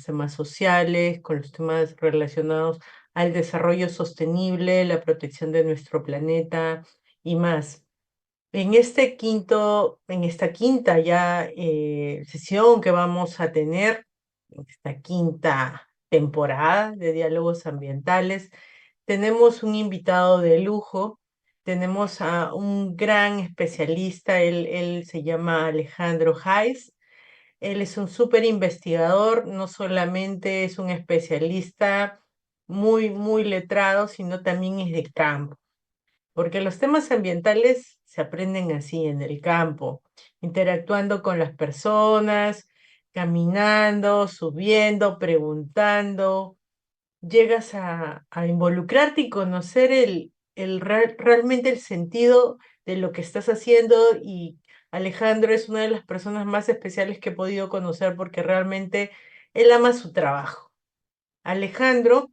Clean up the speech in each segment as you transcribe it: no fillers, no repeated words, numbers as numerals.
temas sociales, con los temas relacionados al desarrollo sostenible, la protección de nuestro planeta y más. En esta quinta ya sesión que vamos a tener, en esta quinta temporada de diálogos ambientales, tenemos un invitado de lujo, tenemos a un gran especialista, él se llama Alejandro Heiss. Él es un súper investigador, no solamente es un especialista muy letrado, sino también es de campo, porque los temas ambientales se aprenden así, en el campo, interactuando con las personas, caminando, subiendo, preguntando, llegas a involucrarte y conocer realmente el sentido de lo que estás haciendo. Y Alejandro es una de las personas más especiales que he podido conocer porque realmente él ama su trabajo. Alejandro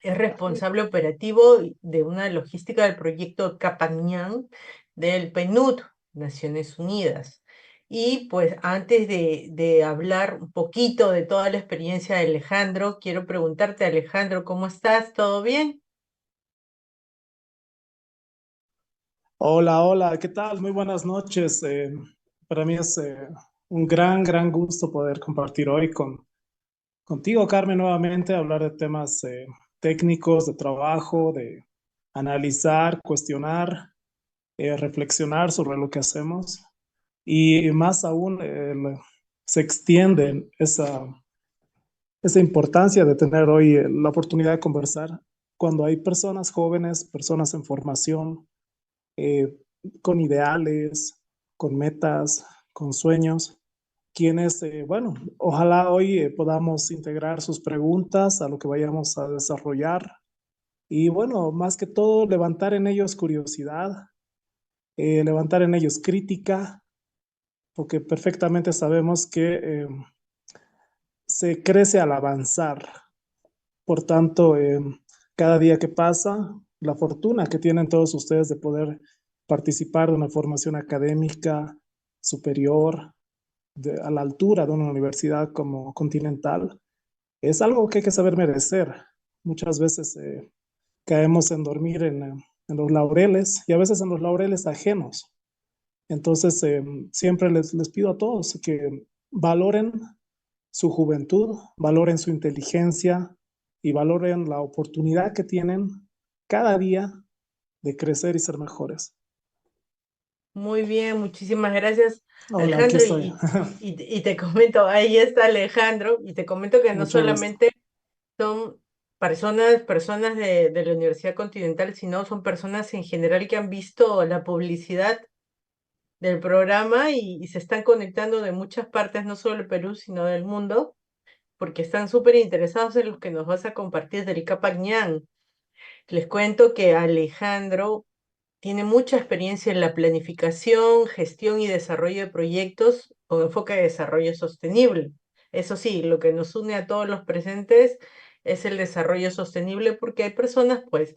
es responsable operativo de una logística del proyecto Capanián del PNUD, Naciones Unidas. Y pues antes de hablar un poquito de toda la experiencia de Alejandro, quiero preguntarte, Alejandro, ¿cómo estás? ¿Todo bien? Hola, hola, ¿qué tal? Muy buenas noches. Para mí es un gran gusto poder compartir hoy contigo, Carmen, nuevamente, hablar de temas técnicos, de trabajo, de analizar, cuestionar, reflexionar sobre lo que hacemos. Y más aún, se extiende esa importancia de tener hoy la oportunidad de conversar cuando hay personas jóvenes, personas en formación eh, con ideales, con metas, con sueños, quienes, bueno, ojalá hoy podamos integrar sus preguntas a lo que vayamos a desarrollar y, bueno, más que todo, levantar en ellos curiosidad, levantar en ellos crítica, porque perfectamente sabemos que se crece al avanzar. Por tanto, cada día que pasa, la fortuna que tienen todos ustedes de poder participar de una formación académica superior, a la altura de una universidad como Continental, es algo que hay que saber merecer. Muchas veces caemos en dormir en los laureles y a veces en los laureles ajenos. Entonces, siempre les pido a todos que valoren su juventud, valoren su inteligencia y valoren la oportunidad que tienen cada día de crecer y ser mejores. Muy bien, muchísimas gracias, Hola, aquí Alejandro. estoy. Y te comento, ahí está Alejandro, y te comento que no Mucho gusto. solamente son personas de la Universidad Continental, sino son personas en general que han visto la publicidad del programa y se están conectando de muchas partes, no solo del Perú, sino del mundo, porque están súper interesados en lo que nos vas a compartir del Capañán. Les cuento que Alejandro tiene mucha experiencia en la planificación, gestión y desarrollo de proyectos con enfoque de desarrollo sostenible. Eso sí, lo que nos une a todos los presentes es el desarrollo sostenible, porque hay personas, pues,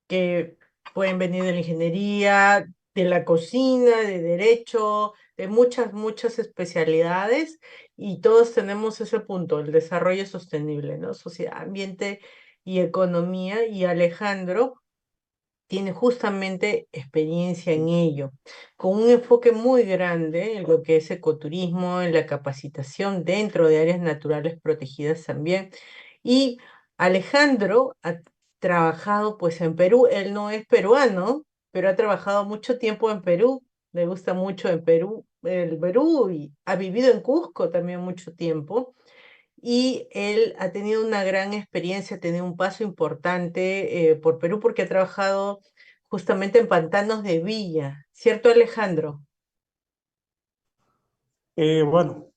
que pueden venir de la ingeniería, de la cocina, de derecho, de muchas especialidades, y todos tenemos ese punto, el desarrollo sostenible, ¿no? Sociedad, ambiente y economía, y Alejandro tiene justamente experiencia en ello, con un enfoque muy grande en lo que es ecoturismo, en la capacitación dentro de áreas naturales protegidas también. Y Alejandro ha trabajado pues en Perú, él no es peruano, pero ha trabajado mucho tiempo en Perú, le gusta mucho en Perú, el Perú, y ha vivido en Cusco también mucho tiempo. Y él ha tenido una gran experiencia, ha tenido un paso importante por Perú porque ha trabajado justamente en pantanos de Villa, ¿cierto, Alejandro? Bueno,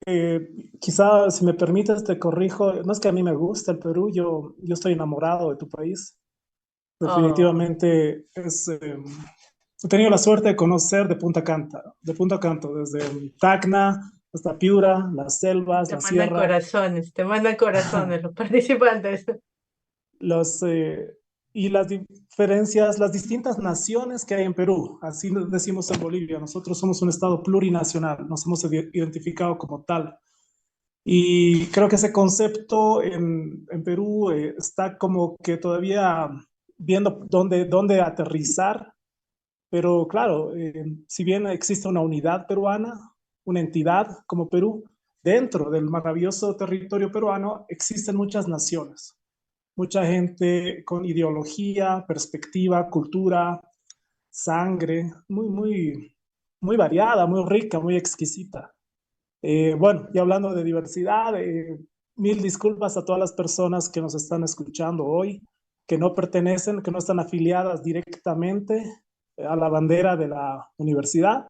eh, quizá si me permites te corrijo, no es que a mí me gusta el Perú, yo estoy enamorado de tu país. Oh, Definitivamente he tenido la suerte de conocer de Punta Canto, desde Tacna hasta Piura, las selvas, la sierra, te mandan corazones los participantes. los, y las diferencias, las distintas naciones que hay en Perú. Así lo decimos en Bolivia. Nosotros somos un estado plurinacional, nos hemos identificado como tal. Y creo que ese concepto en Perú está como que todavía viendo dónde aterrizar, pero claro, si bien existe una unidad peruana, una entidad como Perú, dentro del maravilloso territorio peruano existen muchas naciones, mucha gente con ideología, perspectiva, cultura, sangre, muy variada, muy rica, muy exquisita. Bueno, y hablando de diversidad, mil disculpas a todas las personas que nos están escuchando hoy, que no pertenecen, que no están afiliadas directamente a la bandera de la universidad,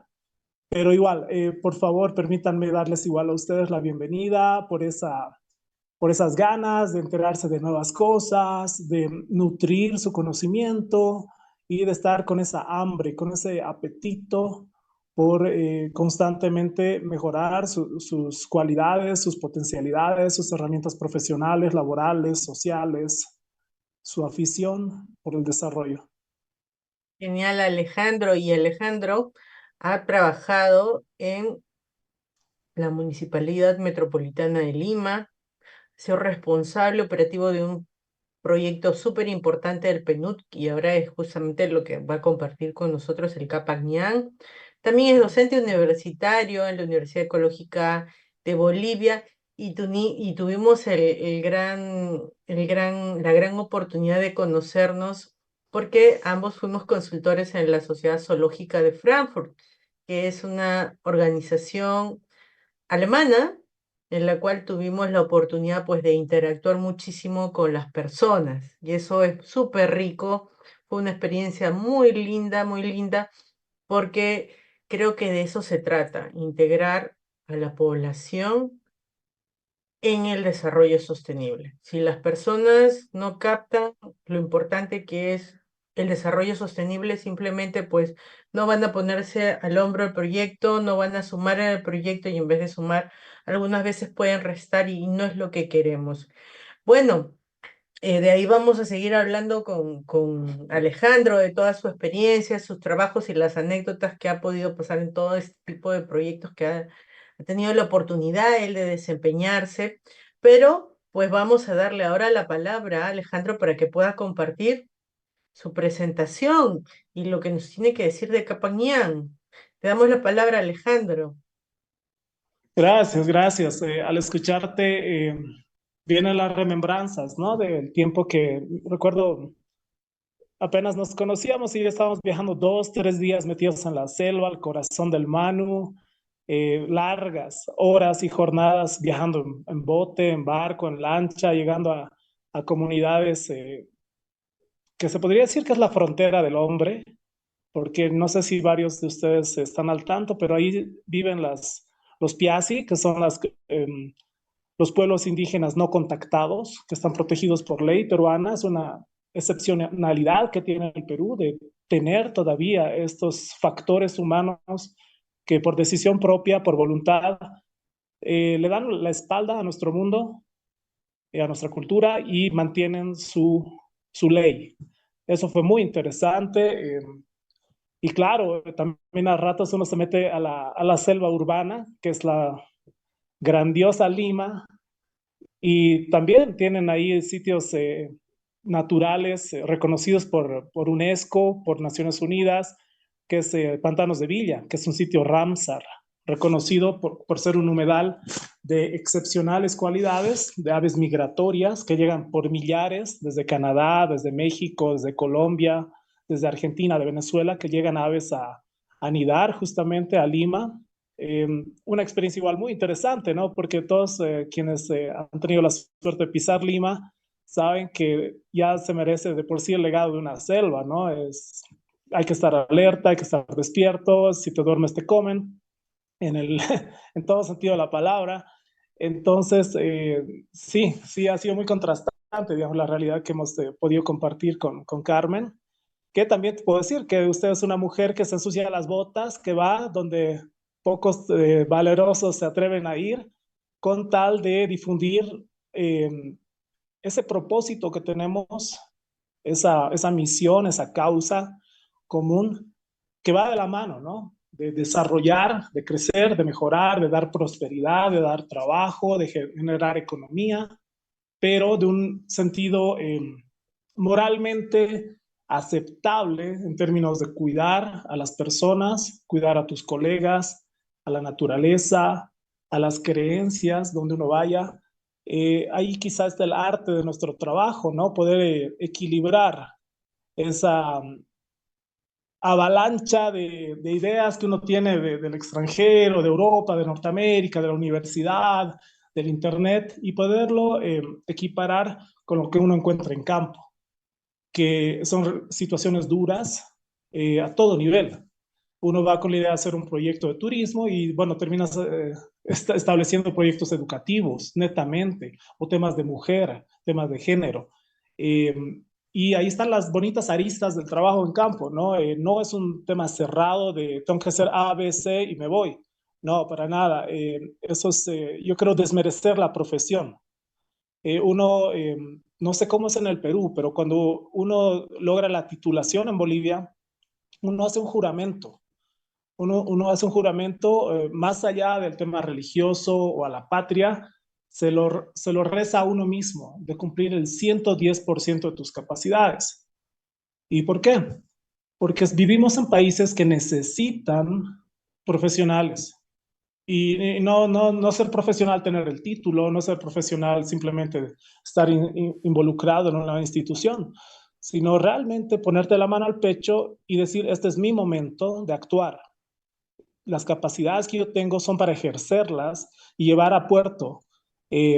pero igual, por favor, permítanme darles igual a ustedes la bienvenida por esas ganas de enterarse de nuevas cosas, de nutrir su conocimiento y de estar con esa hambre, con ese apetito por constantemente mejorar sus cualidades, sus potencialidades, sus herramientas profesionales, laborales, sociales, su afición por el desarrollo. Genial, Alejandro. Y Alejandro ha trabajado en la Municipalidad Metropolitana de Lima, ha sido responsable operativo de un proyecto súper importante del PNUD y ahora es justamente lo que va a compartir con nosotros el Capac Ñan. También es docente universitario en la Universidad Ecológica de Bolivia y tuvimos la gran oportunidad de conocernos porque ambos fuimos consultores en la Sociedad Zoológica de Frankfurt, que es una organización alemana, en la cual tuvimos la oportunidad pues de interactuar muchísimo con las personas y eso es súper rico. Fue una experiencia muy linda, porque creo que de eso se trata, integrar a la población en el desarrollo sostenible. Si las personas no captan lo importante que es el desarrollo sostenible, simplemente pues no van a ponerse al hombro el proyecto, no van a sumar en el proyecto y en vez de sumar, algunas veces pueden restar y no es lo que queremos. Bueno, de ahí vamos a seguir hablando con Alejandro de toda su experiencia, sus trabajos y las anécdotas que ha podido pasar en todo este tipo de proyectos que ha tenido la oportunidad él de desempeñarse. Pero pues vamos a darle ahora la palabra a Alejandro para que pueda compartir su presentación y lo que nos tiene que decir de Capañán. Te damos la palabra, Alejandro. Gracias, gracias. Al escucharte, vienen las remembranzas, ¿no? Del tiempo que recuerdo apenas nos conocíamos y estábamos viajando 2, 3 días metidos en la selva, al corazón del Manu, largas horas y jornadas viajando en bote, en barco, en lancha, llegando a comunidades que se podría decir que es la frontera del hombre, porque no sé si varios de ustedes están al tanto, pero ahí viven los Piasi, que son los pueblos indígenas no contactados, que están protegidos por ley peruana. Es una excepcionalidad que tiene el Perú de tener todavía estos factores humanos que por decisión propia, por voluntad, le dan la espalda a nuestro mundo, a nuestra cultura y mantienen su ley. Eso fue muy interesante. Y claro, también a ratos uno se mete a la selva urbana, que es la grandiosa Lima, y también tienen ahí sitios naturales reconocidos por UNESCO, por Naciones Unidas, que es Pantanos de Villa, que es un sitio Ramsar, reconocido por ser un humedal de excepcionales cualidades, de aves migratorias que llegan por millares desde Canadá, desde México, desde Colombia, desde Argentina, de Venezuela, que llegan aves a anidar justamente a Lima. Una experiencia igual muy interesante, ¿no? Porque todos quienes han tenido la suerte de pisar Lima saben que ya se merece de por sí el legado de una selva, ¿no? Hay que estar alerta, hay que estar despierto, si te duermes te comen, en, el, en todo sentido de la palabra. Entonces, sí, ha sido muy contrastante, digamos, la realidad que hemos podido compartir con Carmen, que también te puedo decir que usted es una mujer que se ensucia las botas, que va donde pocos valerosos se atreven a ir, con tal de difundir eh, ese propósito que tenemos, esa misión, esa causa común que va de la mano, ¿no? de desarrollar, de crecer, de mejorar, de dar prosperidad, de dar trabajo, de generar economía, pero de un sentido moralmente aceptable en términos de cuidar a las personas, cuidar a tus colegas, a la naturaleza, a las creencias, donde uno vaya. Ahí quizás está el arte de nuestro trabajo, ¿no? Poder equilibrar esa avalancha de ideas que uno tiene del extranjero, de Europa, de Norteamérica, de la universidad, del Internet, y poderlo equiparar con lo que uno encuentra en campo, que son situaciones duras a todo nivel. Uno va con la idea de hacer un proyecto de turismo y, bueno, terminas estableciendo proyectos educativos, netamente, o temas de mujer, temas de género. Eh, y ahí están las bonitas aristas del trabajo en campo, ¿no? No es un tema cerrado de tengo que hacer A, B, C y me voy. No, para nada. Eso es, yo creo, desmerecer la profesión. Uno, no sé cómo es en el Perú, pero cuando uno logra la titulación en Bolivia, uno hace un juramento. Uno hace un juramento más allá del tema religioso o a la patria, se lo reza a uno mismo de cumplir el 110% de tus capacidades. ¿Y por qué? Porque vivimos en países que necesitan profesionales. Y no ser profesional, tener el título, no ser profesional, simplemente estar involucrado en una institución, sino realmente ponerte la mano al pecho y decir, este es mi momento de actuar. Las capacidades que yo tengo son para ejercerlas y llevar a puerto.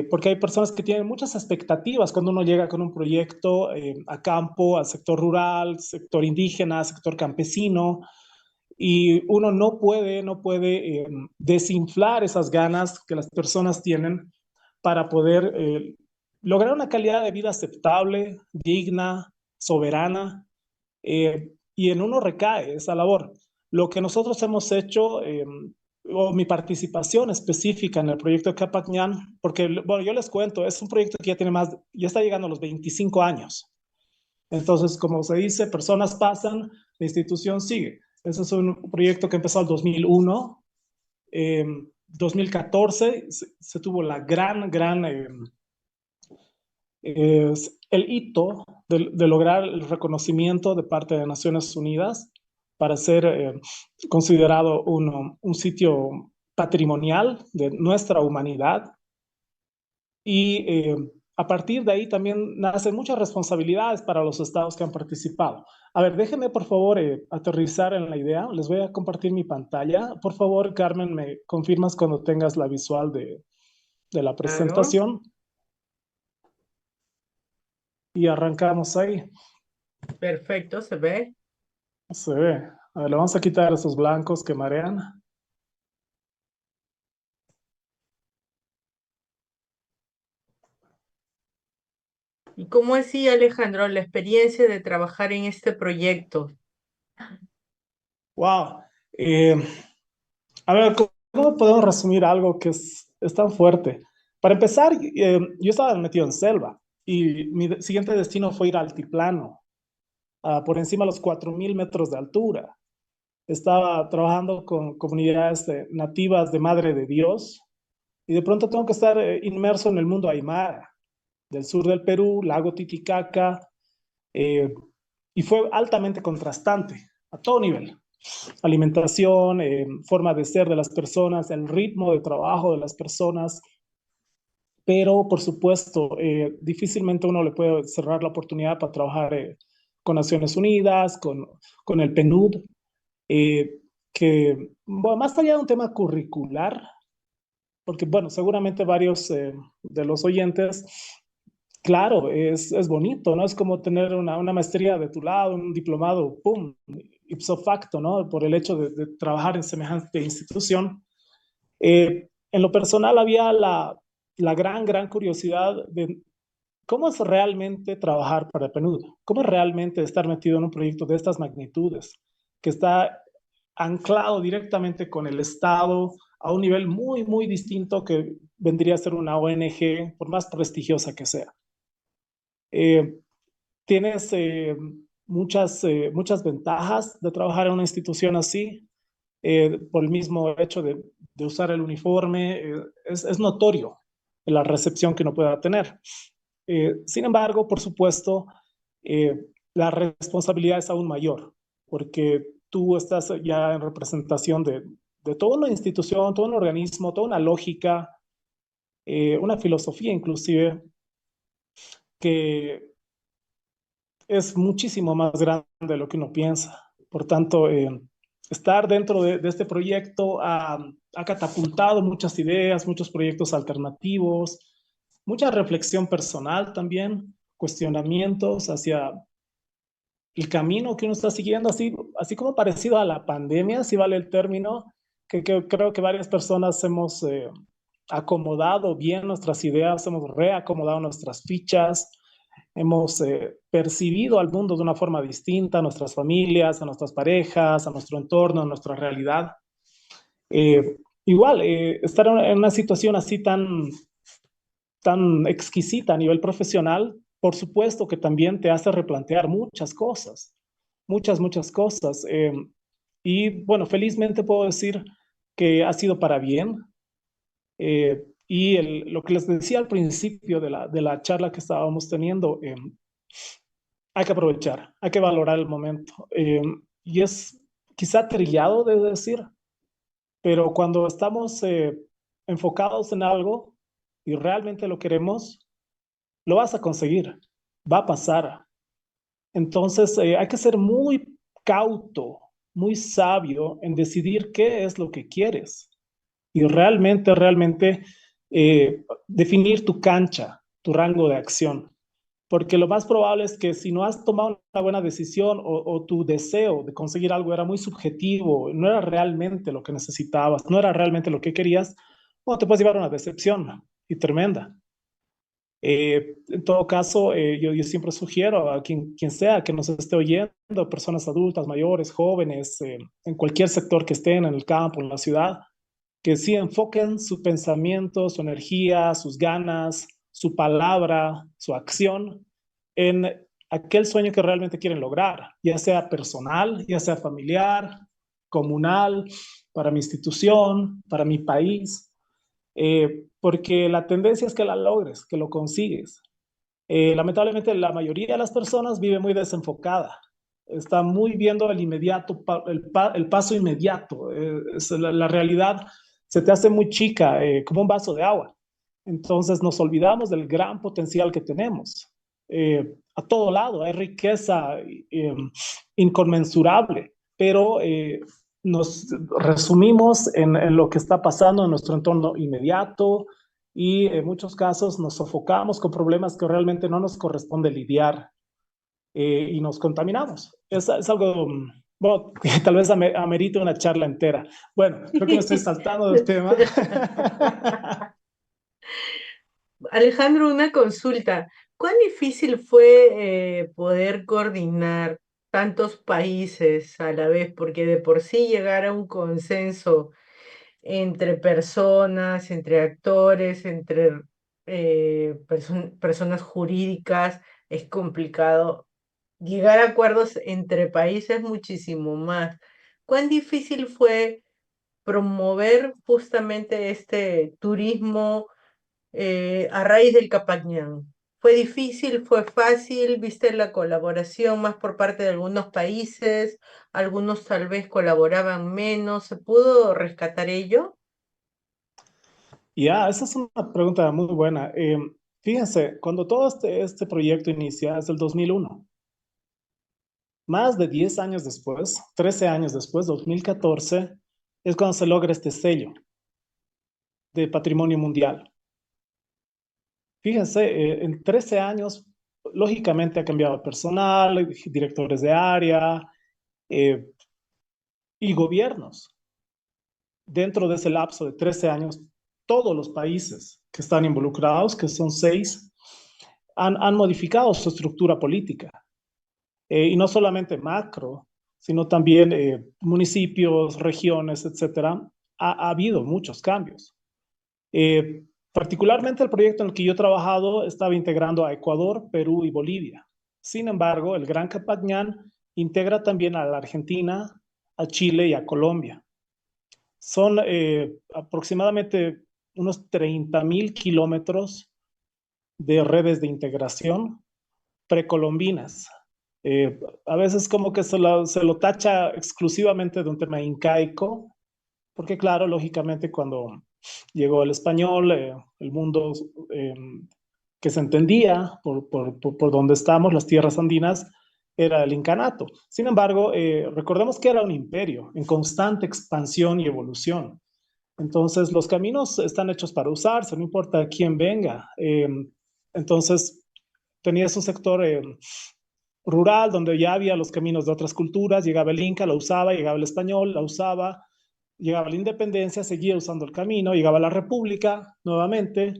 Porque hay personas que tienen muchas expectativas cuando uno llega con un proyecto a campo, al sector rural, sector indígena, sector campesino, y uno no puede desinflar esas ganas que las personas tienen para poder lograr una calidad de vida aceptable, digna, soberana, y en uno recae esa labor. Lo que nosotros hemos hecho, o mi participación específica en el proyecto de Capacñán, porque, bueno, yo les cuento, es un proyecto que ya tiene más, ya está llegando a los 25 años. Entonces, como se dice, personas pasan, la institución sigue. Ese es un proyecto que empezó en 2001. 2014 se tuvo la gran el hito de lograr el reconocimiento de parte de Naciones Unidas para ser considerado un sitio patrimonial de nuestra humanidad. Y a partir de ahí también nacen muchas responsabilidades para los estados que han participado. A ver, déjenme por favor aterrizar en la idea. Les voy a compartir mi pantalla. Por favor, Carmen, me confirmas cuando tengas la visual de la Claro, presentación y arrancamos ahí. perfecto, se ve. Se ve. A ver, le vamos a quitar esos blancos que marean. ¿Y cómo así, Alejandro, la experiencia de trabajar en este proyecto? Wow. Eh, a ver, ¿cómo podemos resumir algo que es tan fuerte? Para empezar, yo estaba metido en selva y mi siguiente destino fue ir al altiplano, por encima de los 4.000 metros de altura. Estaba trabajando con comunidades nativas de Madre de Dios y de pronto tengo que estar inmerso en el mundo aymara, del sur del Perú, lago Titicaca, eh, y fue altamente contrastante a todo nivel. Alimentación, forma de ser de las personas, el ritmo de trabajo de las personas, pero por supuesto, difícilmente uno le puede cerrar la oportunidad para trabajar con Naciones Unidas, con el PNUD, que bueno, más allá de un tema curricular, porque bueno, seguramente varios de los oyentes, claro, es bonito, ¿no? Es como tener una maestría de tu lado, un diplomado, ¡pum! Ipso facto, ¿no? Por el hecho de trabajar en semejante institución. En lo personal había la gran curiosidad de cómo es realmente trabajar para el PNUD, cómo es realmente estar metido en un proyecto de estas magnitudes, que está anclado directamente con el Estado a un nivel muy distinto que vendría a ser una ONG, por más prestigiosa que sea. Eh, tienes muchas ventajas de trabajar en una institución así. por el mismo hecho de usar el uniforme, es notorio la recepción que uno pueda tener. Sin embargo, por supuesto, eh, la responsabilidad es aún mayor, porque tú estás ya en representación de toda una institución, todo un organismo, toda una lógica, una filosofía inclusive, que es muchísimo más grande de lo que uno piensa. Por tanto, estar dentro de este proyecto ha catapultado muchas ideas, muchos proyectos alternativos, mucha reflexión personal también, cuestionamientos hacia el camino que uno está siguiendo, así como parecido a la pandemia, si vale el término, que creo que varias personas hemos acomodado bien nuestras ideas, hemos reacomodado nuestras fichas, hemos percibido al mundo de una forma distinta, a nuestras familias, a nuestras parejas, a nuestro entorno, a nuestra realidad. Igual, estar en una situación así tan exquisita a nivel profesional, por supuesto que también te hace replantear muchas cosas, muchas cosas. Y bueno, felizmente puedo decir que ha sido para bien. Y lo que les decía al principio de la charla que estábamos teniendo, hay que aprovechar, hay que valorar el momento. Y es quizá trillado de decir, pero cuando estamos enfocados en algo y realmente lo queremos, lo vas a conseguir, va a pasar. Entonces, hay que ser muy cauto, muy sabio en decidir qué es lo que quieres y realmente definir tu cancha, tu rango de acción. Porque lo más probable es que si no has tomado una buena decisión o tu deseo de conseguir algo era muy subjetivo, no era realmente lo que necesitabas, no era realmente lo que querías, bueno, te puedes llevar una decepción y tremenda. En todo caso, yo siempre sugiero a quien sea que nos esté oyendo, personas adultas, mayores, jóvenes, en cualquier sector que estén, en el campo, en la ciudad, que sí enfoquen su pensamiento, su energía, sus ganas, su palabra, su acción en aquel sueño que realmente quieren lograr, ya sea personal, ya sea familiar, comunal, para mi institución, para mi país, porque la tendencia es que la logres, que lo consigues. Lamentablemente, la mayoría de las personas vive muy desenfocada. Está muy viendo el inmediato, el paso inmediato. La realidad se te hace muy chica, como un vaso de agua. Entonces nos olvidamos del gran potencial que tenemos. A todo lado hay riqueza inconmensurable, pero nos resumimos en lo que está pasando en nuestro entorno inmediato, y en muchos casos nos sofocamos con problemas que realmente no nos corresponde lidiar, y nos contaminamos. Es algo, bueno, que tal vez amerite una charla entera. Bueno, creo que me estoy saltando del tema. Alejandro, una consulta. ¿Cuán difícil fue poder coordinar tantos países a la vez? Porque de por sí llegar a un consenso entre personas, entre actores, entre personas jurídicas es complicado. Llegar a acuerdos entre países muchísimo más. ¿Cuán difícil fue promover justamente este turismo a raíz del Capañán? ¿Fue difícil? ¿Fue fácil? ¿Viste la colaboración más por parte de algunos países? Algunos tal vez colaboraban menos. ¿Se pudo rescatar ello? Ya, esa es una pregunta muy buena. Fíjense, cuando todo este proyecto inicia es el 2001. Más de 10 años después, 13 años después, 2014, es cuando se logra este sello de patrimonio mundial. Fíjense, en 13 años, lógicamente ha cambiado el personal, directores de área, eh, y gobiernos. Dentro de ese lapso de 13 años, todos los países que están involucrados, que son 6, han modificado su estructura política. Y no solamente macro, sino también municipios, regiones, etcétera. Ha habido muchos cambios. Particularmente el proyecto en el que yo he trabajado estaba integrando a Ecuador, Perú y Bolivia. Sin embargo, el Gran Capañán integra también a la Argentina, a Chile y a Colombia. Son aproximadamente unos 30.000 kilómetros de redes de integración precolombinas. A veces como que se lo tacha exclusivamente de un tema incaico, porque claro, lógicamente cuando llegó el español, el mundo eh, que se entendía por donde estamos, las tierras andinas, era el incanato. Sin embargo, recordemos que era un imperio en constante expansión y evolución. Entonces, los caminos están hechos para usarse, no importa quién venga. Entonces, tenía su sector rural, donde ya había los caminos de otras culturas, llegaba el Inca, lo usaba, llegaba el español, la usaba, llegaba la independencia, seguía usando el camino, llegaba la república nuevamente,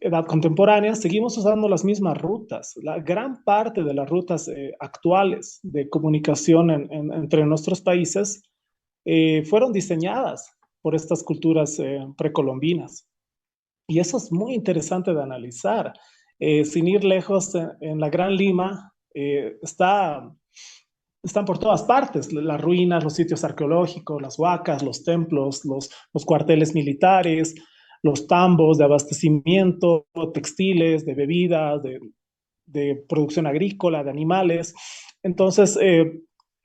edad contemporánea, seguimos usando las mismas rutas. La gran parte de las rutas actuales de comunicación entre nuestros países fueron diseñadas por estas culturas precolombinas. Y eso es muy interesante de analizar. Sin ir lejos, en la Gran Lima están por todas partes, las ruinas, los sitios arqueológicos, las huacas, los templos, los cuarteles militares, los tambos de abastecimiento, textiles, de bebidas, de producción agrícola, de animales. Entonces,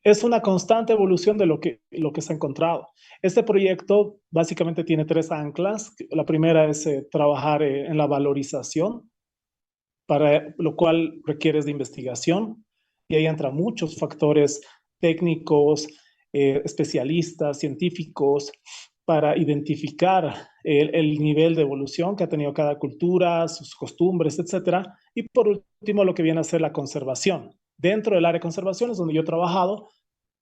es una constante evolución de lo que se ha encontrado. Este proyecto básicamente tiene tres anclas. La primera es trabajar en la valorización, para lo cual requieres de investigación, y ahí entran muchos factores técnicos, especialistas, científicos, para identificar el nivel de evolución que ha tenido cada cultura, sus costumbres, etcétera. Y por último, lo que viene a ser la conservación. Dentro del área de conservación es donde yo he trabajado,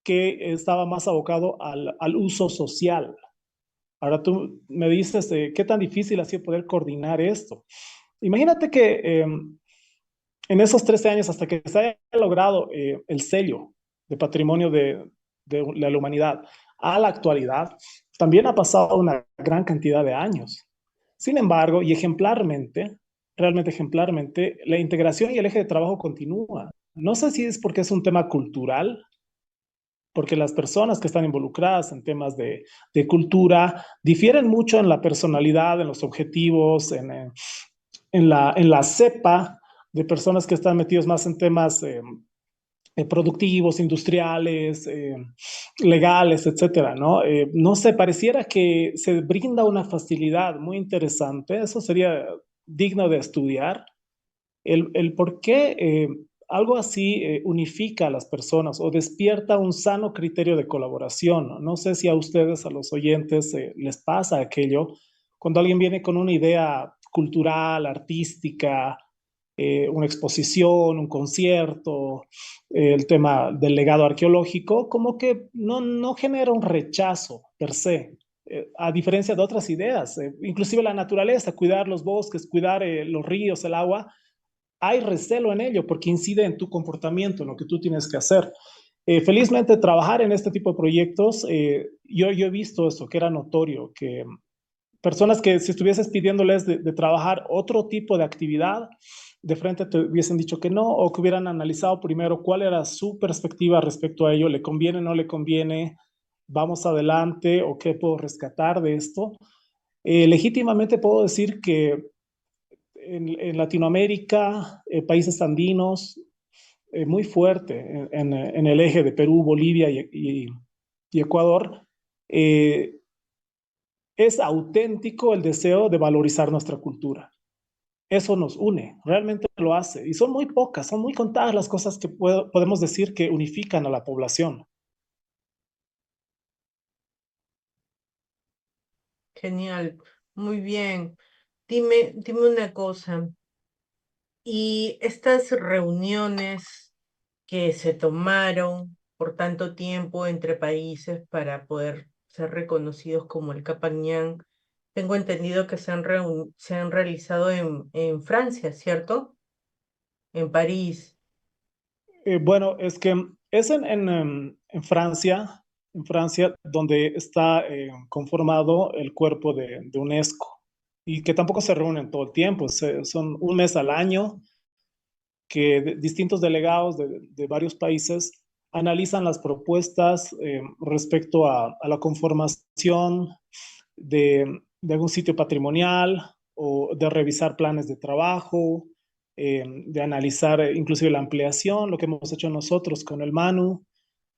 que estaba más abocado al uso social. Ahora tú me dices, ¿qué tan difícil ha sido poder coordinar esto? Imagínate que en esos 13 años, hasta que se haya logrado el sello de patrimonio de la humanidad a la actualidad, también ha pasado una gran cantidad de años. Sin embargo, y ejemplarmente, realmente ejemplarmente, la integración y el eje de trabajo continúa. No sé si es porque es un tema cultural, porque las personas que están involucradas en temas de cultura difieren mucho en la personalidad, en los objetivos, en la cepa de personas que están metidos más en temas productivos, industriales, legales, etcétera, ¿no? No sé, pareciera que se brinda una facilidad muy interesante, eso sería digno de estudiar, el por qué algo así unifica a las personas o despierta un sano criterio de colaboración. No, no sé si a ustedes, a los oyentes, les pasa aquello, cuando alguien viene con una idea cultural, artística, una exposición, un concierto, el tema del legado arqueológico, como que no genera un rechazo per se, a diferencia de otras ideas, inclusive la naturaleza, cuidar los bosques, cuidar los ríos, el agua, hay recelo en ello porque incide en tu comportamiento, en lo que tú tienes que hacer. Felizmente, trabajar en este tipo de proyectos, yo he visto eso, que era notorio, que personas que si estuvieses pidiéndoles de trabajar otro tipo de actividad, de frente te hubiesen dicho que no, o que hubieran analizado primero cuál era su perspectiva respecto a ello, le conviene, no le conviene, vamos adelante, o qué puedo rescatar de esto. Legítimamente puedo decir que en Latinoamérica, países andinos, muy fuerte en el eje de Perú, Bolivia y Ecuador, eh, es auténtico el deseo de valorizar nuestra cultura. Eso nos une, realmente lo hace. Y son muy pocas, son muy contadas las cosas que podemos decir que unifican a la población. Genial, muy bien. Dime una cosa. Y estas reuniones que se tomaron por tanto tiempo entre países para poder ser reconocidos como el Capangán, tengo entendido que se han realizado en Francia, ¿cierto? En París. Bueno, es que es en Francia, donde está conformado el cuerpo de UNESCO, y que tampoco se reúnen todo el tiempo, son un mes al año que distintos delegados de varios países analizan las propuestas respecto a la conformación de algún sitio patrimonial o de revisar planes de trabajo, de analizar inclusive la ampliación, lo que hemos hecho nosotros con el Manu.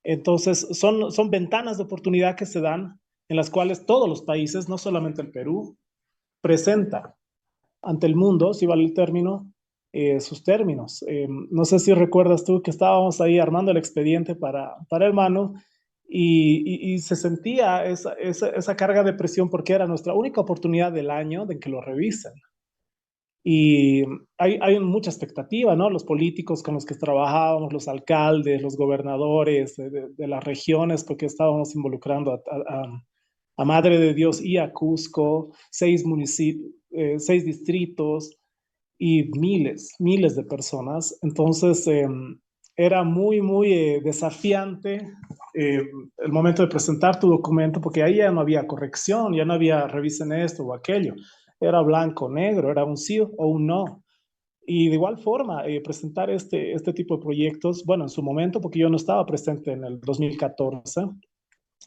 Entonces, son ventanas de oportunidad que se dan en las cuales todos los países, no solamente el Perú, presenta ante el mundo, si vale el término, sus términos. No sé si recuerdas tú que estábamos ahí armando el expediente para el Manu y se sentía esa carga de presión porque era nuestra única oportunidad del año de que lo revisen. Y hay mucha expectativa, ¿no? Los políticos con los que trabajábamos, los alcaldes, los gobernadores de las regiones, porque estábamos involucrando a Madre de Dios y a Cusco, 6 distritos y miles de personas. Entonces, era muy desafiante eh, el momento de presentar tu documento, porque ahí ya no había corrección, ya no había revisen esto o aquello. Era blanco, negro, era un sí o un no. Y de igual forma, presentar este tipo de proyectos, bueno, en su momento, porque yo no estaba presente en el 2014,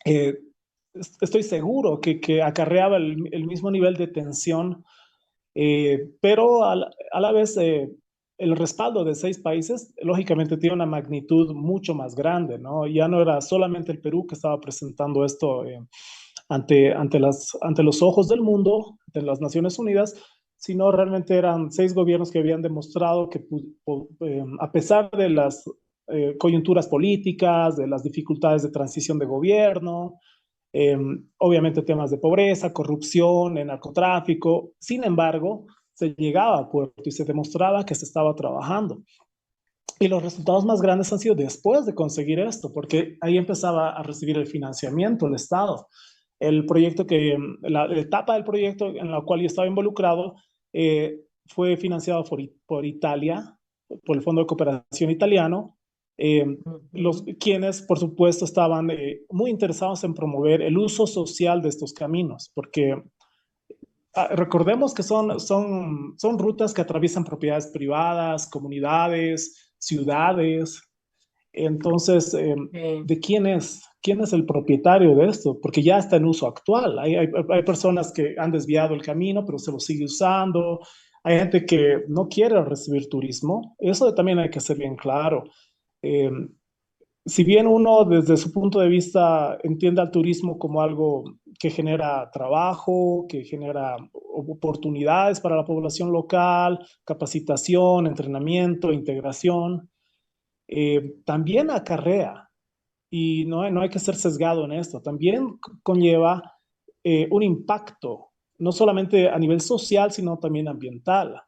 eh, estoy seguro que acarreaba el mismo nivel de tensión, pero a la vez el respaldo de 6 países, lógicamente, tiene una magnitud mucho más grande, ¿no? Ya no era solamente el Perú que estaba presentando esto ante los ojos del mundo, de las Naciones Unidas, sino realmente eran 6 gobiernos que habían demostrado que a pesar de las coyunturas políticas, de las dificultades de transición de gobierno, eh, obviamente temas de pobreza, corrupción, narcotráfico. Sin embargo, se llegaba a puerto y se demostraba que se estaba trabajando. Y los resultados más grandes han sido después de conseguir esto, porque ahí empezaba a recibir el financiamiento el Estado. El proyecto la etapa del proyecto en la cual yo estaba involucrado fue financiado por Italia, por el Fondo de Cooperación Italiano, eh, Ujú. quienes, por supuesto, estaban muy interesados en promover el uso social de estos caminos, porque recordemos que son rutas que atraviesan propiedades privadas, comunidades, ciudades. Entonces, Sí. ¿de quién es? ¿Quién es el propietario de esto? Porque ya está en uso actual. Hay personas que han desviado el camino, pero se lo sigue usando. Hay gente que no quiere recibir turismo. Eso también hay que ser bien claro. Eh, si bien uno desde su punto de vista entiende al turismo como algo que genera trabajo, que genera oportunidades para la población local, capacitación, entrenamiento, integración, también acarrea, y no hay que ser sesgado en esto, también conlleva un impacto, no solamente a nivel social, sino también ambiental.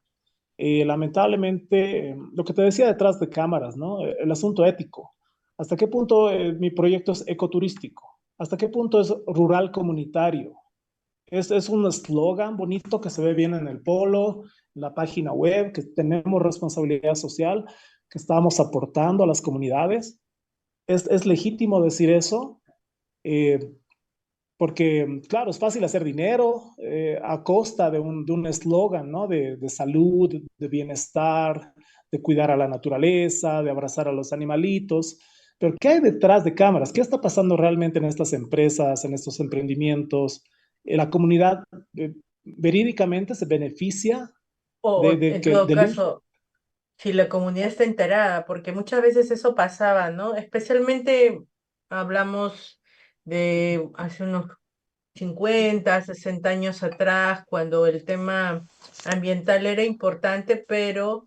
Lamentablemente, lo que te decía detrás de cámaras, ¿no? El asunto ético. ¿Hasta qué punto mi proyecto es ecoturístico? ¿Hasta qué punto es rural comunitario? Es un eslogan bonito que se ve bien en el polo, en la página web, que tenemos responsabilidad social, que estamos aportando a las comunidades. Es legítimo decir eso, eh, porque, claro, es fácil hacer dinero a costa de un eslogan, ¿no? De salud, de bienestar, de cuidar a la naturaleza, de abrazar a los animalitos. Pero, ¿qué hay detrás de cámaras? ¿Qué está pasando realmente en estas empresas, en estos emprendimientos? ¿La comunidad verídicamente se beneficia O en todo del uso? caso, si la comunidad está enterada, porque muchas veces eso pasaba, ¿no? Especialmente hablamos de hace unos 50, 60 años atrás, cuando el tema ambiental era importante, pero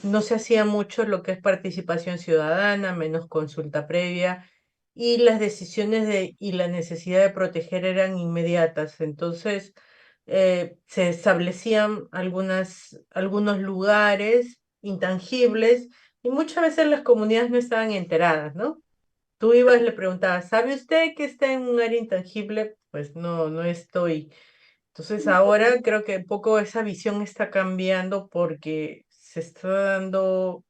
no se hacía mucho lo que es participación ciudadana, menos consulta previa, y las decisiones y la necesidad de proteger eran inmediatas. Entonces, se establecían algunos lugares intangibles y muchas veces las comunidades no estaban enteradas, ¿no? Tú ibas, le preguntabas, ¿sabe usted que está en un área intangible? Pues no, no estoy. Entonces ahora creo que un poco esa visión está cambiando porque se está dando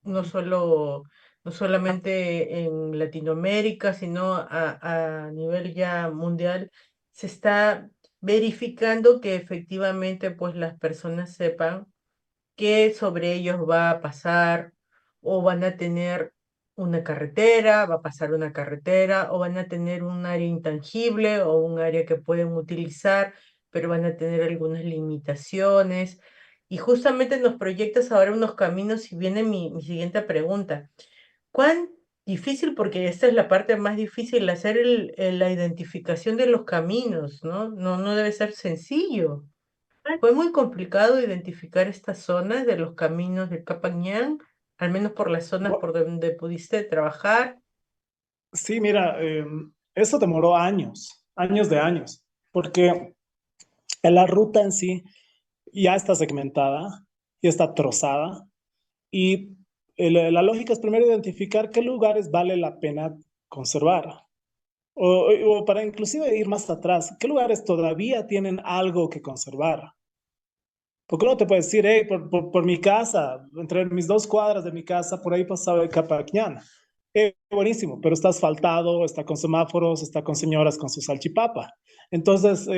no solo, no solamente en Latinoamérica, sino a nivel ya mundial, se está verificando que efectivamente pues las personas sepan qué sobre ellos va a pasar o van a tener una carretera, va a pasar una carretera, o van a tener un área intangible o un área que pueden utilizar, pero van a tener algunas limitaciones. Y justamente nos proyectas ahora unos caminos y viene mi siguiente pregunta. ¿Cuán difícil? Porque esta es la parte más difícil, hacer la identificación de los caminos, ¿no? No debe ser sencillo. Fue muy complicado identificar estas zonas de los caminos de Capañán, al menos por las zonas por donde pudiste trabajar. Sí, mira, eso demoró años, años de años, porque la ruta en sí ya está segmentada, ya está trozada y la lógica es primero identificar qué lugares vale la pena conservar. O para inclusive ir más atrás, ¿qué lugares todavía tienen algo que conservar? Porque uno te puede decir, hey, por mi casa, entre mis 2 cuadras de mi casa, por ahí pasaba el Capacñán. Buenísimo, pero está asfaltado, está con semáforos, está con señoras con su salchipapa. Entonces,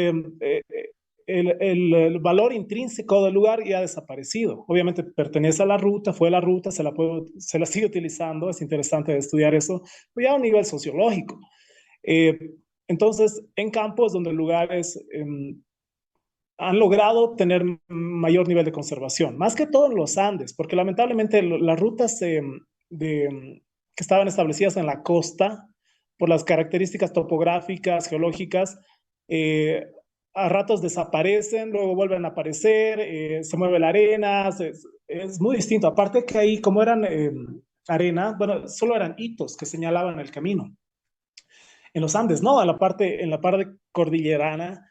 el valor intrínseco del lugar ya ha desaparecido. Obviamente pertenece a la ruta, fue la ruta, se la sigue utilizando, es interesante estudiar eso, pero ya a un nivel sociológico. Eh, entonces, en campos donde lugares han logrado tener mayor nivel de conservación, más que todo en los Andes, porque lamentablemente las rutas que estaban establecidas en la costa, por las características topográficas, geológicas, eh, a ratos desaparecen, luego vuelven a aparecer, se mueve la arena, es muy distinto. Aparte que ahí, como eran arena, bueno, solo eran hitos que señalaban el camino. En los Andes, ¿no? En la parte cordillerana,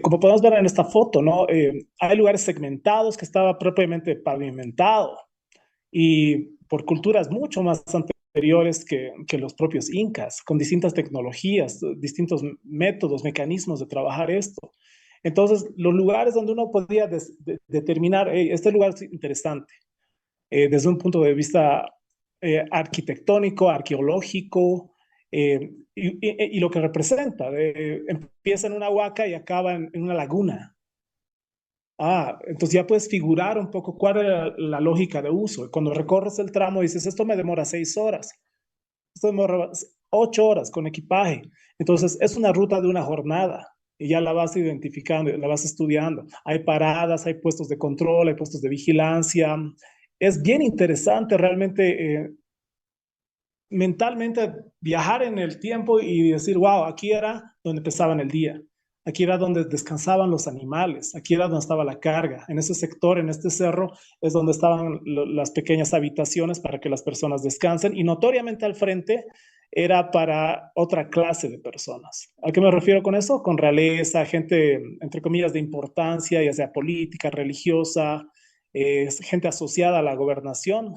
como podemos ver en esta foto, ¿no? Hay lugares segmentados que estaba propiamente pavimentado y por culturas mucho más anteriores que los propios incas, con distintas tecnologías, distintos métodos, mecanismos de trabajar esto. Entonces, los lugares donde uno podía determinar, hey, este lugar es interesante, desde un punto de vista arquitectónico, arqueológico, y lo que representa. Empieza en una huaca y acaba en una laguna. Entonces ya puedes figurar un poco cuál era la lógica de uso. Cuando recorres el tramo dices, esto me demora 6 horas, esto me demora 8 horas con equipaje. Entonces es una ruta de una jornada y ya la vas identificando, la vas estudiando. Hay paradas, hay puestos de control, hay puestos de vigilancia. Es bien interesante realmente mentalmente viajar en el tiempo y decir, wow, aquí era donde empezaban el día, aquí era donde descansaban los animales, aquí era donde estaba la carga, en ese sector, en este cerro, es donde estaban las pequeñas habitaciones para que las personas descansen y notoriamente al frente era para otra clase de personas. ¿A qué me refiero con eso? Con realeza, gente, entre comillas, de importancia, ya sea política, religiosa, gente asociada a la gobernación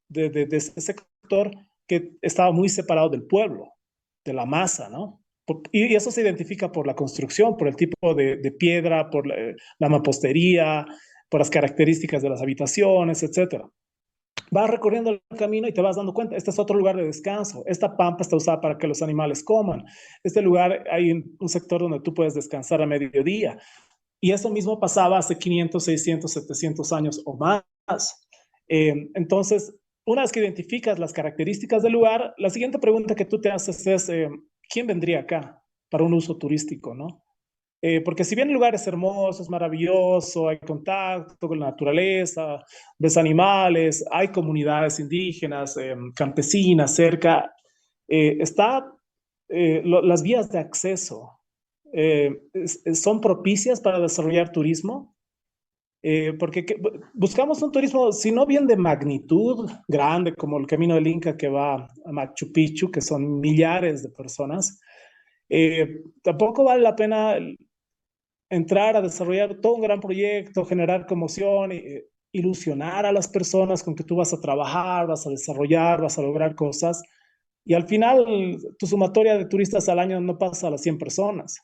de ese sector que estaba muy separado del pueblo, de la masa, ¿no? Y eso se identifica por la construcción, por el tipo de piedra, por la mampostería, por las características de las habitaciones, etcétera. Vas recorriendo el camino y te vas dando cuenta, este es otro lugar de descanso, esta pampa está usada para que los animales coman, este lugar hay un sector donde tú puedes descansar a mediodía. Y eso mismo pasaba hace 500, 600, 700 años o más. Entonces, una vez que identificas las características del lugar, la siguiente pregunta que tú te haces es, ¿quién vendría acá para un uso turístico, no? Porque si bien el lugar es hermoso, es maravilloso, hay contacto con la naturaleza, ves animales, hay comunidades indígenas, campesinas cerca, está las vías de acceso son propicias para desarrollar turismo, porque buscamos un turismo, si no bien de magnitud grande, como el Camino del Inca que va a Machu Picchu, que son millares de personas, tampoco vale la pena entrar a desarrollar todo un gran proyecto, generar conmoción, ilusionar a las personas con que tú vas a trabajar, vas a desarrollar, vas a lograr cosas, y al final tu sumatoria de turistas al año no pasa a las 100 personas.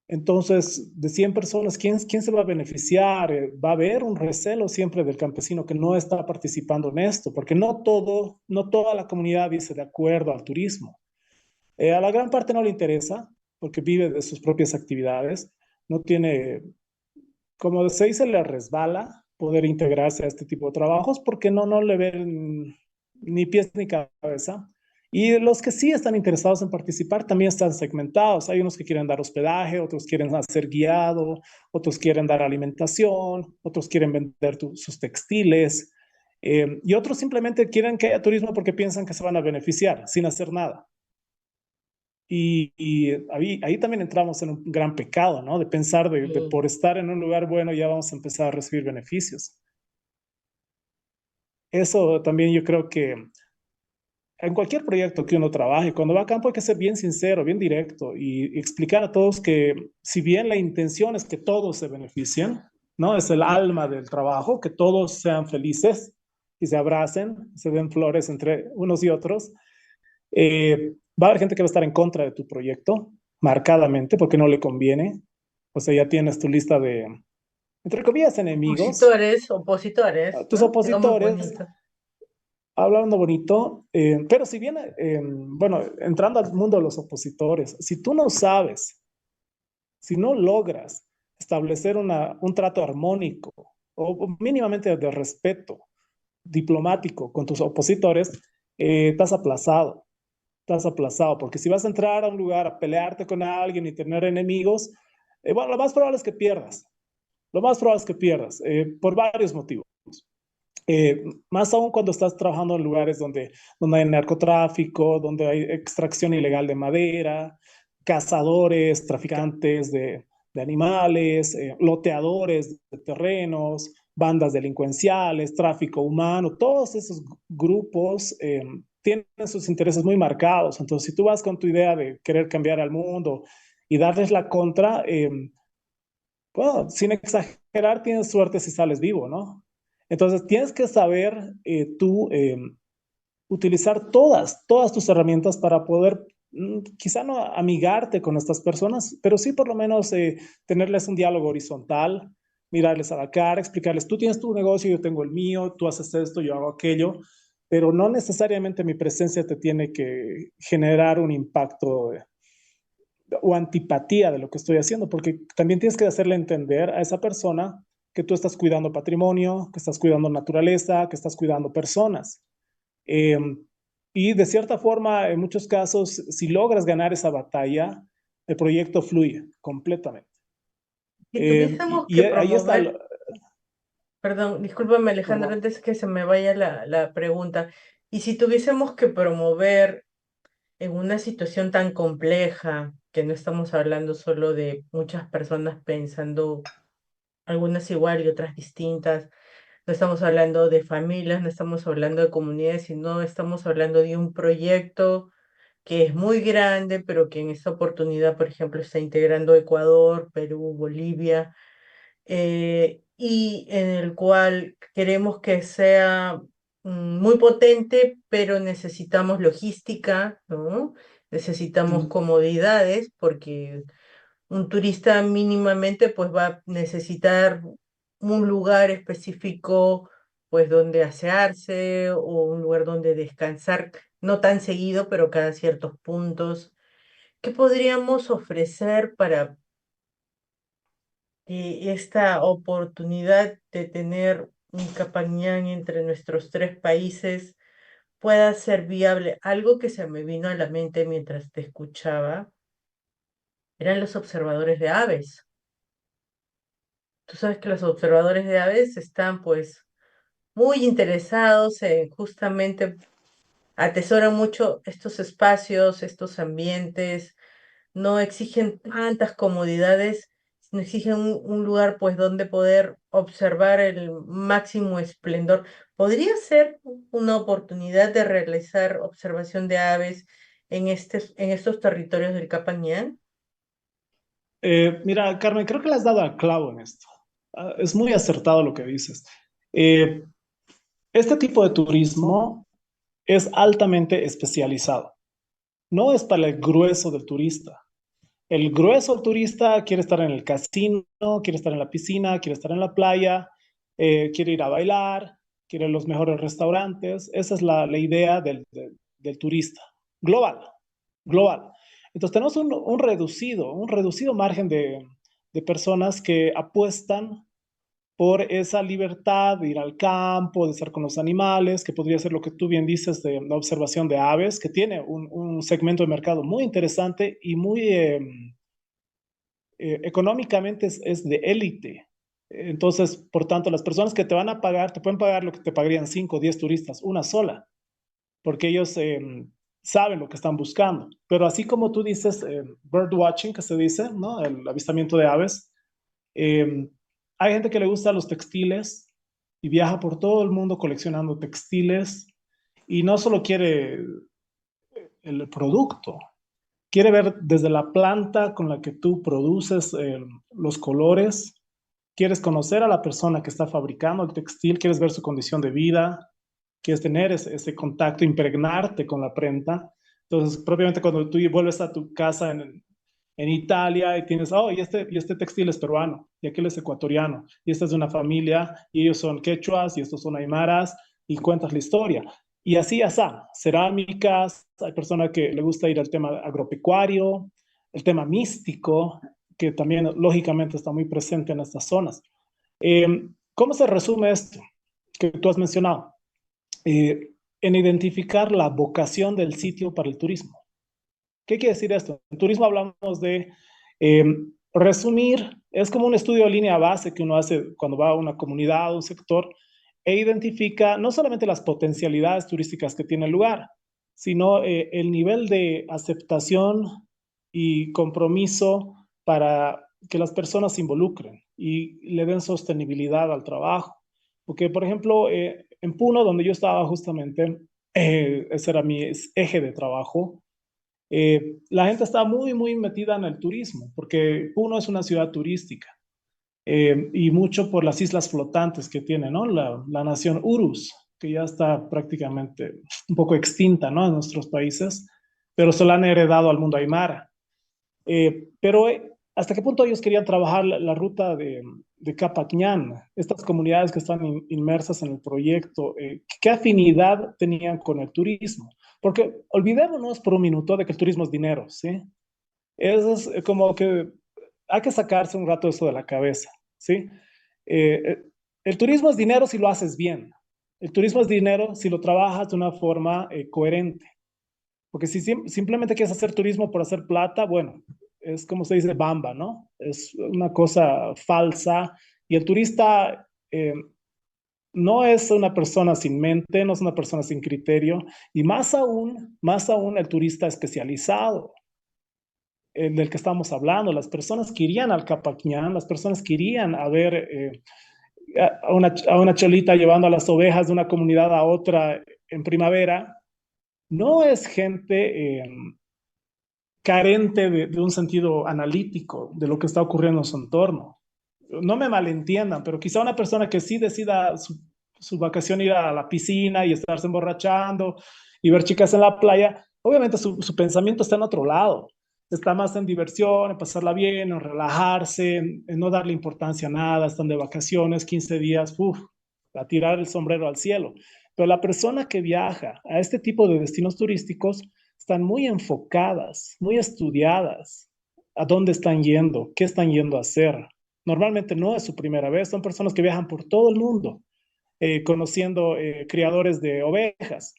Entonces, de 100 personas, ¿quién se va a beneficiar? Va a haber un recelo siempre del campesino que no está participando en esto, porque no toda la comunidad dice de acuerdo al turismo. A la gran parte no le interesa, porque vive de sus propias actividades, no tiene, como se dice, le resbala poder integrarse a este tipo de trabajos, porque no le ven ni pies ni cabeza. Y los que sí están interesados en participar también están segmentados. Hay unos que quieren dar hospedaje, otros quieren hacer guiado, otros quieren dar alimentación, otros quieren vender sus textiles, y otros simplemente quieren que haya turismo porque piensan que se van a beneficiar sin hacer nada. Y ahí también entramos en un gran pecado, ¿no? De pensar de Sí, por estar en un lugar bueno ya vamos a empezar a recibir beneficios. Eso también yo creo que en cualquier proyecto que uno trabaje, cuando va a campo hay que ser bien sincero, bien directo y explicar a todos que si bien la intención es que todos se beneficien, ¿no? Es el alma del trabajo, que todos sean felices y se abracen, se den flores entre unos y otros. Va a haber gente que va a estar en contra de tu proyecto, marcadamente, porque no le conviene. O sea, ya tienes tu lista de, entre comillas, enemigos, opositores, tus ¿no? Digamos opositores, bonito. hablando bonito, pero si bien, bueno, entrando al mundo de los opositores, si tú no sabes, si no logras establecer un trato armónico o mínimamente de respeto diplomático con tus opositores, estás aplazado, porque si vas a entrar a un lugar a pelearte con alguien y tener enemigos, bueno, lo más probable es que pierdas, lo más probable es que pierdas, por varios motivos. Más aún cuando estás trabajando en lugares donde hay narcotráfico, donde hay extracción ilegal de madera, cazadores, traficantes de animales, loteadores de terrenos, bandas delincuenciales, tráfico humano, todos esos grupos tienen sus intereses muy marcados. Entonces, si tú vas con tu idea de querer cambiar al mundo y darles la contra, bueno, sin exagerar, tienes suerte si sales vivo, ¿no? Entonces, tienes que saber tú utilizar todas tus herramientas para poder, quizá no amigarte con estas personas, pero sí por lo menos tenerles un diálogo horizontal, mirarles a la cara, explicarles, tú tienes tu negocio, yo tengo el mío, tú haces esto, yo hago aquello, pero no necesariamente mi presencia te tiene que generar un impacto o antipatía de lo que estoy haciendo, porque también tienes que hacerle entender a esa persona que tú estás cuidando patrimonio, que estás cuidando naturaleza, que estás cuidando personas. Eh, y de cierta forma, en muchos casos, si logras ganar esa batalla, el proyecto fluye completamente. Si tuviésemos Y que ahí está. promover, perdón, discúlpame Por Alejandro, favor. antes que se me vaya la pregunta, y si tuviésemos que promover en una situación tan compleja, que no estamos hablando solo de muchas personas pensando algunas igual y otras distintas, no estamos hablando de familias, no estamos hablando de comunidades, sino estamos hablando de un proyecto que es muy grande, pero que en esta oportunidad, por ejemplo, está integrando Ecuador, Perú, Bolivia, y en el cual queremos que sea muy potente, pero necesitamos logística, ¿no? Necesitamos Mm. comodidades, porque un turista mínimamente pues va a necesitar un lugar específico pues donde asearse o un lugar donde descansar, no tan seguido, pero cada ciertos puntos. ¿Qué podríamos ofrecer para que esta oportunidad de tener un Capañán entre nuestros tres países pueda ser viable? Algo que se me vino a la mente mientras te escuchaba eran los observadores de aves. Tú sabes que los observadores de aves están pues muy interesados en justamente atesoran mucho estos espacios, estos ambientes, no exigen tantas comodidades, sino exigen un lugar pues donde poder observar el máximo esplendor. ¿Podría ser una oportunidad de realizar observación de aves en estos territorios del Capañán? Mira, Carmen, creo que le has dado al clavo en esto. Es muy acertado lo que dices. Eh, este tipo de turismo es altamente especializado. No es para el grueso del turista. El grueso del turista quiere estar en el casino, quiere estar en la piscina, quiere estar en la playa, quiere ir a bailar, quiere los mejores restaurantes. Esa es la idea del turista. Global, global. Entonces tenemos un reducido margen de personas que apuestan por esa libertad de ir al campo, de estar con los animales, que podría ser lo que tú bien dices de la observación de aves, que tiene un segmento de mercado muy interesante y muy económicamente es de élite. Entonces, por tanto, las personas que te van a pagar, te pueden pagar lo que te pagarían 5 o 10 turistas, una sola, porque ellos saben lo que están buscando. Pero así como tú dices, bird watching, que se dice, ¿no? El avistamiento de aves, eh, hay gente que le gusta los textiles y viaja por todo el mundo coleccionando textiles y no solo quiere el producto, quiere ver desde la planta con la que tú produces los colores, quieres conocer a la persona que está fabricando el textil, quieres ver su condición de vida, quieres tener ese contacto, impregnarte con la prenda. Entonces, propiamente cuando tú vuelves a tu casa en Italia y tienes, oh, y este textil es peruano, y aquel es ecuatoriano, y esta es de una familia, y ellos son quechuas, y estos son aymaras, y cuentas la historia. Y así, asá, cerámicas, hay personas que le gusta ir al tema agropecuario, el tema místico, que también lógicamente está muy presente en estas zonas. Eh, ¿Cómo se resume esto que tú has mencionado? En identificar la vocación del sitio para el turismo. ¿Qué quiere decir esto? En turismo hablamos de eh, resumir, es como un estudio de línea base que uno hace cuando va a una comunidad, un sector, e identifica no solamente las potencialidades turísticas que tiene el lugar, sino el nivel de aceptación y compromiso para que las personas se involucren y le den sostenibilidad al trabajo. Porque, por ejemplo, en Puno, donde yo estaba justamente, ese era mi eje de trabajo, la gente está muy, muy metida en el turismo, porque Puno es una ciudad turística y mucho por las islas flotantes que tiene, ¿no? La nación Urus, que ya está prácticamente un poco extinta, ¿no? En nuestros países, pero se la han heredado al mundo aymara. Pero ¿hasta qué punto ellos querían trabajar la ruta de Capacñán? Estas comunidades que están inmersas en el proyecto, ¿qué afinidad tenían con el turismo? Porque olvidémonos por un minuto de que el turismo es dinero, ¿sí? Eso es como que hay que sacarse un rato eso de la cabeza, ¿sí? Eh, el turismo es dinero si lo haces bien. El turismo es dinero si lo trabajas de una forma coherente. Porque si simplemente quieres hacer turismo por hacer plata, bueno, es como se dice bamba, ¿no? Es una cosa falsa. Y el turista no es una persona sin mente, no es una persona sin criterio. Y más aún el turista especializado, el del que estamos hablando. Las personas que irían al Capañán, las personas que irían a ver a una cholita llevando a las ovejas de una comunidad a otra en primavera, no es gente carente de un sentido analítico de lo que está ocurriendo en su entorno. No me malentiendan, pero quizá una persona que sí decida su vacación ir a la piscina y estarse emborrachando y ver chicas en la playa, obviamente su pensamiento está en otro lado. Está más en diversión, en pasarla bien, en relajarse, en no darle importancia a nada, están de vacaciones, 15 días, uf, a tirar el sombrero al cielo. Pero la persona que viaja a este tipo de destinos turísticos están muy enfocadas, muy estudiadas a dónde están yendo, qué están yendo a hacer. Normalmente no es su primera vez, son personas que viajan por todo el mundo, conociendo criadores de ovejas.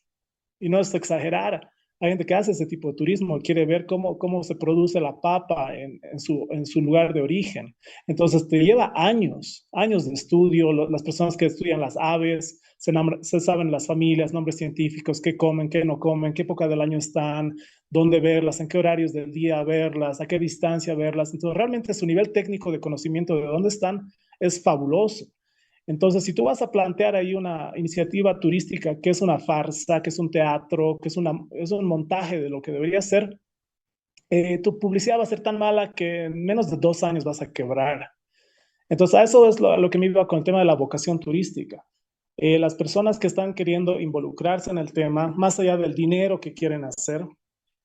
Y no es exagerar, hay gente que hace ese tipo de turismo, quiere ver cómo se produce la papa en su lugar de origen. Entonces te lleva años, años de estudio, las personas que estudian las aves, se saben las familias, nombres científicos, qué comen, qué no comen, qué época del año están, dónde verlas, en qué horarios del día verlas, a qué distancia verlas. Entonces realmente su nivel técnico de conocimiento de dónde están es fabuloso. Entonces, si tú vas a plantear ahí una iniciativa turística que es una farsa, que es un teatro, que es un montaje de lo que debería ser, tu publicidad va a ser tan mala que en menos de 2 años vas a quebrar. Entonces, a eso es lo que me iba con el tema de la vocación turística. Las personas que están queriendo involucrarse en el tema, más allá del dinero que quieren hacer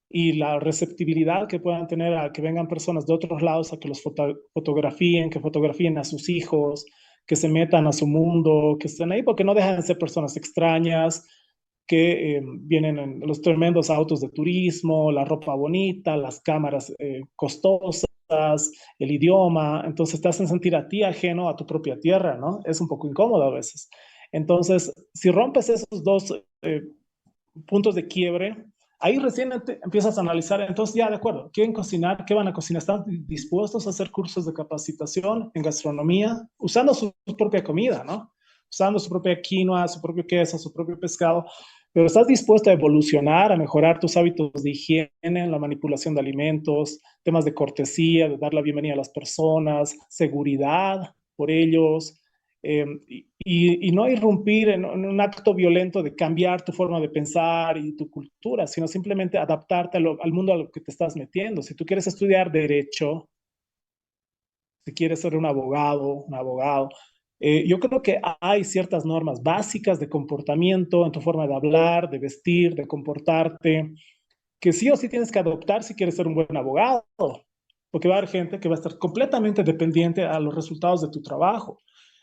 y la receptibilidad que puedan tener a que vengan personas de otros lados a que los fotografíen, que fotografíen a sus hijos, que se metan a su mundo, que estén ahí, porque no dejan de ser personas extrañas, que vienen en los tremendos autos de turismo, la ropa bonita, las cámaras costosas, el idioma, entonces te hacen sentir a ti ajeno a tu propia tierra, ¿no? Es un poco incómodo a veces. Entonces, si rompes esos dos puntos de quiebre, ahí recién empiezas a analizar, entonces ya de acuerdo, ¿quieren cocinar? ¿Qué van a cocinar? ¿Están dispuestos a hacer cursos de capacitación en gastronomía usando su propia comida, ¿no? Usando su propia quinoa, su propio queso, su propio pescado, pero estás dispuesto a evolucionar, a mejorar tus hábitos de higiene, la manipulación de alimentos, temas de cortesía, de dar la bienvenida a las personas, seguridad por ellos, y no irrumpir en un acto violento de cambiar tu forma de pensar y tu cultura, sino simplemente adaptarte al mundo a lo que te estás metiendo. Si tú quieres estudiar derecho, si quieres ser un abogado, yo creo que hay ciertas normas básicas de comportamiento en tu forma de hablar, de vestir, de comportarte, que sí o sí tienes que adoptar si quieres ser un buen abogado, porque va a haber gente que va a estar completamente dependiente a los resultados de tu trabajo.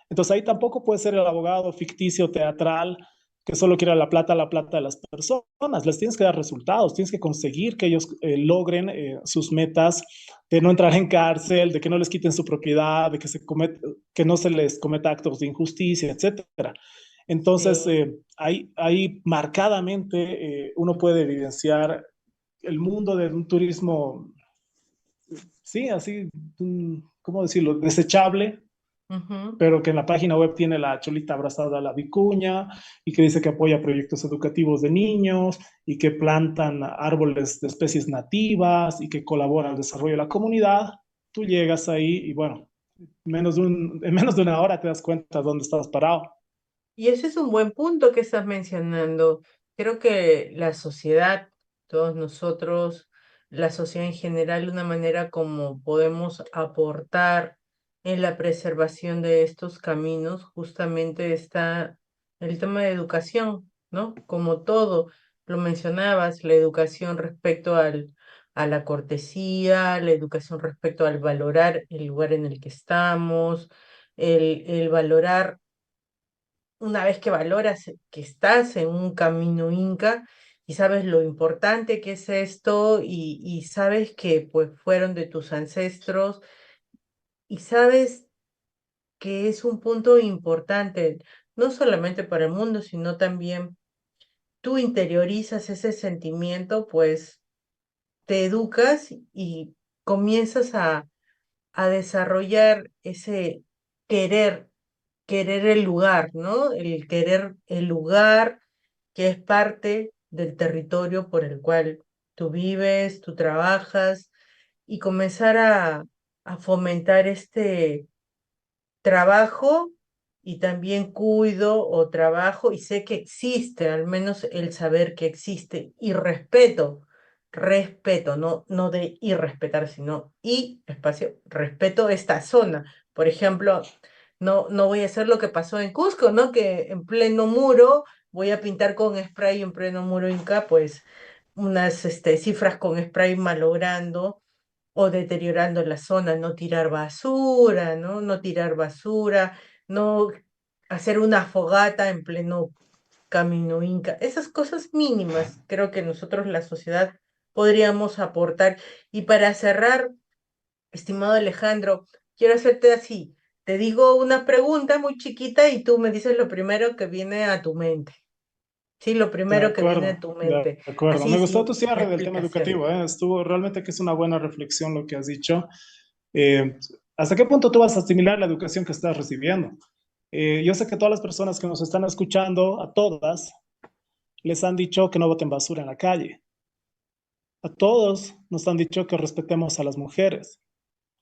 Entonces ahí tampoco puede ser el abogado ficticio teatral que solo quiere la plata de las personas. Les tienes que dar resultados, tienes que conseguir que ellos logren sus metas de no entrar en cárcel, de que no les quiten su propiedad, de que no se les cometa actos de injusticia, etcétera. Entonces, Sí. ahí marcadamente uno puede evidenciar el mundo de un turismo, sí, así, ¿cómo decirlo? Desechable, Ujú. pero que en la página web tiene la cholita abrazada a la vicuña y que dice que apoya proyectos educativos de niños y que plantan árboles de especies nativas y que colabora al desarrollo de la comunidad. Tú llegas ahí y bueno, en menos de una hora te das cuenta dónde estás parado. Y ese es un buen punto que estás mencionando. Creo que la sociedad, todos nosotros, la sociedad en general, una manera como podemos aportar en la preservación de estos caminos, justamente está el tema de educación, ¿no? Como todo, lo mencionabas, la educación respecto a la cortesía, la educación respecto al valorar el lugar en el que estamos, el valorar una vez que valoras que estás en un camino inca y sabes lo importante que es esto y sabes que pues fueron de tus ancestros y sabes que es un punto importante, no solamente para el mundo, sino también tú interiorizas ese sentimiento, pues te educas y comienzas a desarrollar ese querer, querer el lugar, ¿no? El querer el lugar que es parte del territorio por el cual tú vives, tú trabajas, y comenzar a fomentar este trabajo y también cuido o trabajo y sé que existe, al menos el saber que existe y respeto, respeto, no de irrespetar, sino y espacio, respeto esta zona. Por ejemplo, no voy a hacer lo que pasó en Cusco, ¿no? Que en pleno muro voy a pintar con spray en pleno muro inca, pues unas cifras con spray malogrando o deteriorando la zona, no tirar basura, ¿no? No tirar basura, no hacer una fogata en pleno camino inca. Esas cosas mínimas creo que nosotros, la sociedad, podríamos aportar. Y para cerrar, estimado Alejandro, quiero hacerte así. Te digo una pregunta muy chiquita y tú me dices lo primero que viene a tu mente. Sí, lo De primero que viene a acuerdo, tu de mente. acuerdo. Me Así, gustó tu sin cierre del tema explicación. educativo, ¿eh? Estuvo realmente que es una buena reflexión lo que has dicho. Eh, ¿Hasta qué punto tú vas a asimilar la educación que estás recibiendo? Yo sé que todas las personas que nos están escuchando, a todas, les han dicho que no boten basura en la calle. A todos nos han dicho que respetemos a las mujeres.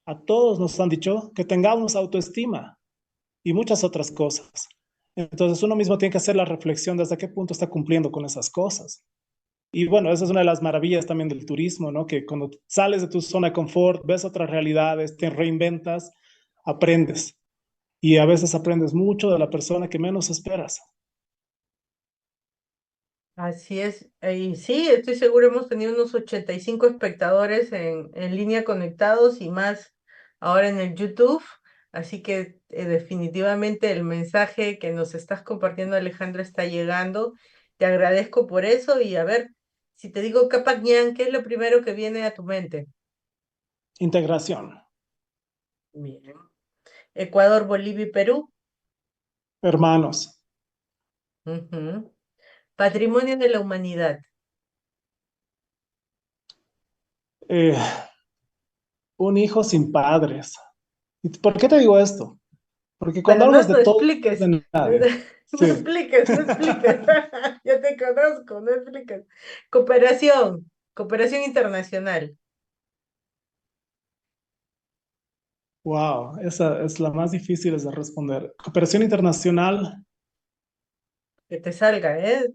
A todos nos han dicho que tengamos autoestima y muchas otras cosas. Entonces uno mismo tiene que hacer la reflexión de hasta qué punto está cumpliendo con esas cosas. Y bueno, esa es una de las maravillas también del turismo, ¿no? Que cuando sales de tu zona de confort, ves otras realidades, te reinventas, aprendes. Y a veces aprendes mucho de la persona que menos esperas. Así es. Y sí, estoy seguro hemos tenido unos 85 espectadores en línea conectados y más ahora en el YouTube. Así que definitivamente el mensaje que nos estás compartiendo, Alejandra, está llegando. Te agradezco por eso y a ver, si te digo Capac Ñan, ¿qué es lo primero que viene a tu mente? Integración. Bien. Ecuador, Bolivia y Perú. Hermanos. Ujú. Patrimonio de la humanidad. Eh, un hijo sin padres. ¿Y por qué te digo esto? Porque cuando Pero no, hablas de no todo, expliques. de No, nadie. no Sí. expliques, no expliques. Yo te conozco, no expliques. Cooperación, cooperación internacional. Wow, esa es la más difícil de responder. Cooperación internacional, Que te salga, ¿eh?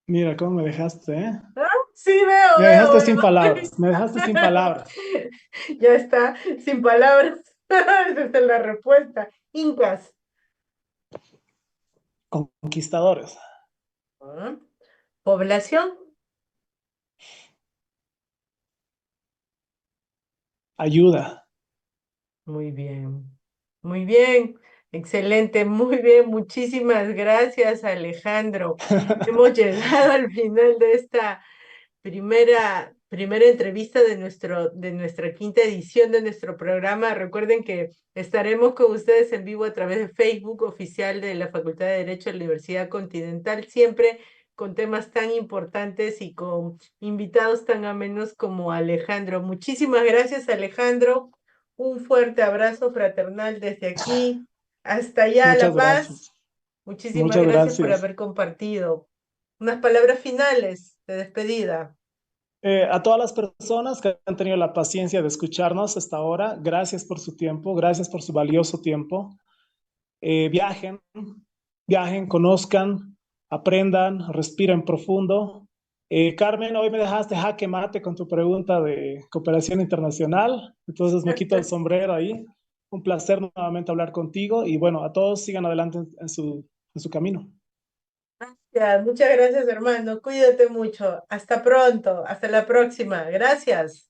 mira cómo me dejaste, ¿eh? Ah, sí, veo, Me veo, dejaste sin veo. palabras, me dejaste sin palabras. Ya está, sin palabras. Esa es la respuesta. Incas. Conquistadores, Ah. Población. ayuda. Muy bien, muy bien, excelente, muy bien. Muchísimas gracias, Alejandro. Hemos llegado al final de esta primera entrevista de nuestra quinta edición de nuestro programa. Recuerden que estaremos con ustedes en vivo a través de Facebook oficial de la Facultad de Derecho de la Universidad Continental, siempre con temas tan importantes y con invitados tan amenos como Alejandro. Muchísimas gracias, Alejandro. Un fuerte abrazo fraternal desde aquí hasta allá, La Muchas Paz. gracias, Muchísimas muchas gracias por gracias. haber compartido. Unas palabras finales de despedida. A todas las personas que han tenido la paciencia de escucharnos hasta ahora, gracias por su tiempo, gracias por su valioso tiempo. Viajen, viajen, conozcan, aprendan, respiren profundo. Carmen, hoy me dejaste jaque mate con tu pregunta de cooperación internacional, entonces me quito el sombrero ahí. Un placer nuevamente hablar contigo y bueno, a todos sigan adelante en su camino. Ya, muchas gracias, hermano. Cuídate mucho. Hasta pronto. Hasta la próxima. Gracias.